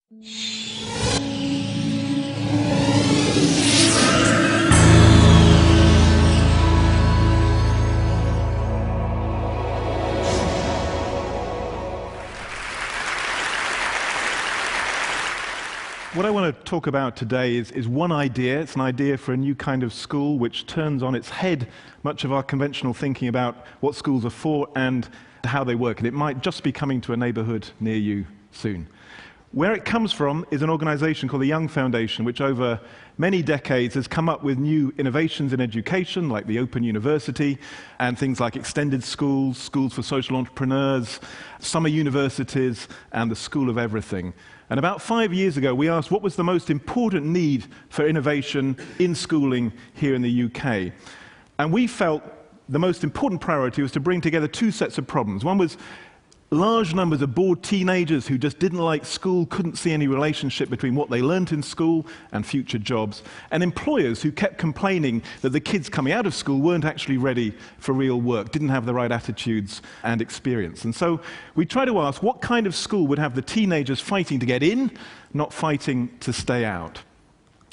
What I want to talk about today is one idea. It's an idea for a new kind of school which turns on its head much of our conventional thinking about what schools are for and how they work. And it might just be coming to a neighborhood near you soon. Where it comes from is an organization called the Young Foundation, which over many decades has come up with new innovations in education, like the Open University, and things like extended schools, schools for social entrepreneurs, summer universities, and the School of Everything. And about 5 years ago, we asked what was the most important need for innovation in schooling here in the UK. And we felt the most important priority was to bring together two sets of problems. One was large numbers of bored teenagers who just didn't like school, couldn't see any relationship between what they learnt in school and future jobs, and employers who kept complaining that the kids coming out of school weren't actually ready for real work, didn't have the right attitudes and experience. And so we tried to ask what kind of school would have the teenagers fighting to get in, not fighting to stay out.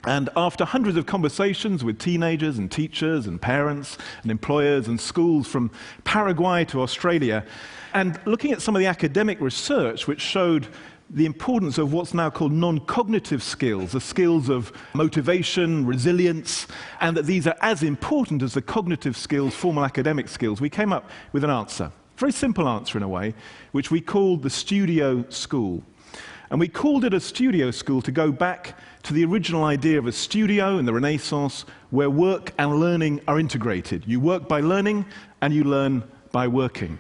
And after hundreds of conversations with teenagers and teachers and parents and employers and schools from Paraguay to Australia, and looking at some of the academic research which showed the importance of what's now called non-cognitive skills, the skills of motivation, resilience, and that these are as important as the cognitive skills, formal academic skills, we came up with an answer. A very simple answer in a way, which we called the studio school. And we called it a studio school to go back to the original idea of a studio in the Renaissance where work and learning are integrated. You work by learning and you learn by working.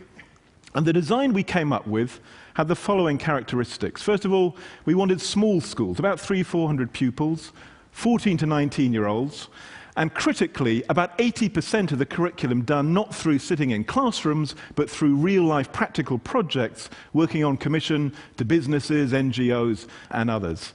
And the design we came up with had the following characteristics. First of all, we wanted small schools, about 300-400 pupils, 14 to 19-year-olds, and critically, about 80% of the curriculum done not through sitting in classrooms, but through real-life practical projects working on commission to businesses, NGOs, and others.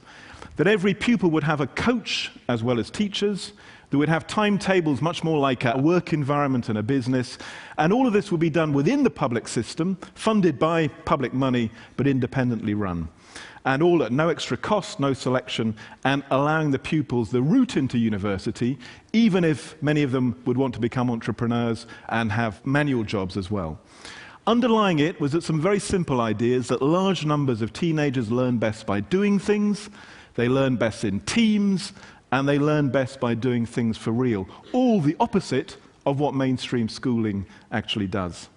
That every pupil would have a coach as well as teachers, that would have timetables much more like a work environment and a business, and all of this would be done within the public system, funded by public money, but independently run. And all at no extra cost, no selection, and allowing the pupils the route into university, even if many of them would want to become entrepreneurs and have manual jobs as well. Underlying it was that some very simple ideas that large numbers of teenagers learn best by doing things, they learn best in teams, and they learn best by doing things for real. All the opposite of what mainstream schooling actually does.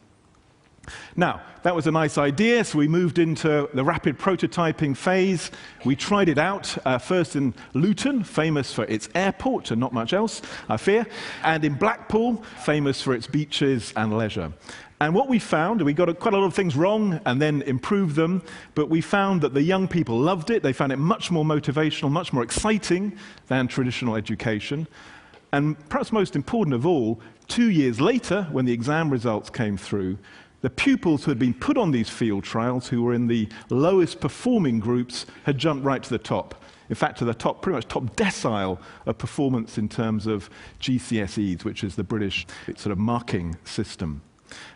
Now, that was a nice idea, so we moved into the rapid prototyping phase. We tried it out, first in Luton, famous for its airport and not much else, I fear, and in Blackpool, famous for its beaches and leisure. And what we found, and we got quite a lot of things wrong and then improved them, but we found that the young people loved it. They found it much more motivational, much more exciting than traditional education. And perhaps most important of all, 2 years later, when the exam results came through, the pupils who had been put on these field trials, who were in the lowest performing groups, had jumped right to the top. In fact, to the top, pretty much top decile of performance in terms of GCSEs, which is the British sort of marking system.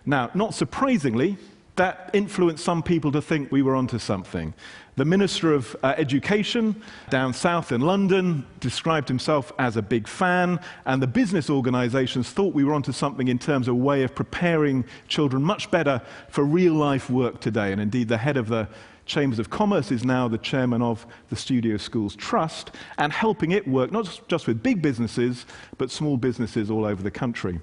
Now, not surprisingly, that influenced some people to think we were onto something. The Minister of Education down south in London described himself as a big fan, and the business organisations thought we were onto something in terms of a way of preparing children much better for real-life work today. And indeed, the head of the Chambers of Commerce is now the chairman of the Studio Schools Trust, and helping it work not just with big businesses, but small businesses all over the country.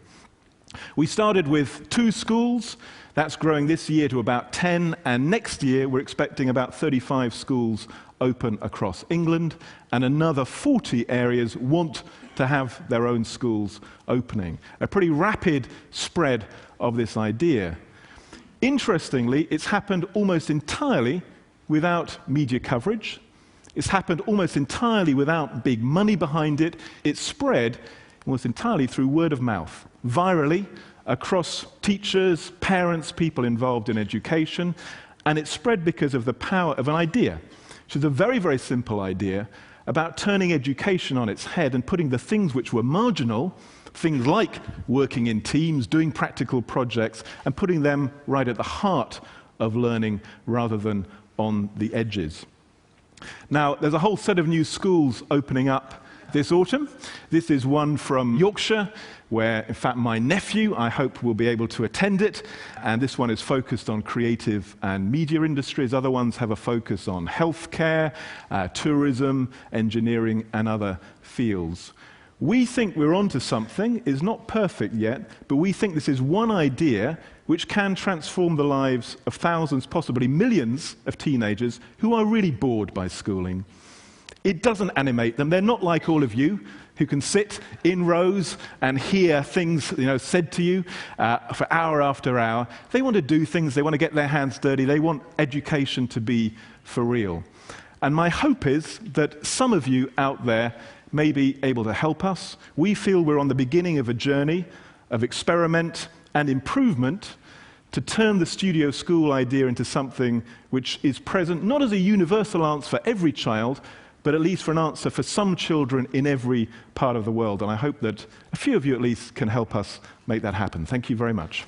We started with 2 schools. That's growing this year to about 10, and next year we're expecting about 35 schools open across England, and another 40 areas want to have their own schools opening. A pretty rapid spread of this idea. Interestingly, it's happened almost entirely without media coverage. It's happened almost entirely without big money behind it. It's spread almost entirely through word of mouth, virally, across teachers, parents, people involved in education, and it spread because of the power of an idea, which is a very, very simple idea about turning education on its head and putting the things which were marginal, things like working in teams, doing practical projects, and putting them right at the heart of learning rather than on the edges. Now, there's a whole set of new schools opening up this autumn. This is one from Yorkshire, where, in fact, my nephew, I hope, will be able to attend it. And this one is focused on creative and media industries. Other ones have a focus on healthcare, tourism, engineering, and other fields. We think we're onto something. It's not perfect yet, but we think this is one idea which can transform the lives of thousands, possibly millions, of teenagers who are really bored by schooling. It doesn't animate them. They're not like all of you who can sit in rows and hear things, said to you for hour after hour. They want to do things. They want to get their hands dirty. They want education to be for real. And my hope is that some of you out there may be able to help us. We feel we're on the beginning of a journey of experiment and improvement to turn the studio school idea into something which is present not as a universal answer for every child, but at least for an answer for some children in every part of the world. And I hope that a few of you at least can help us make that happen. Thank you very much.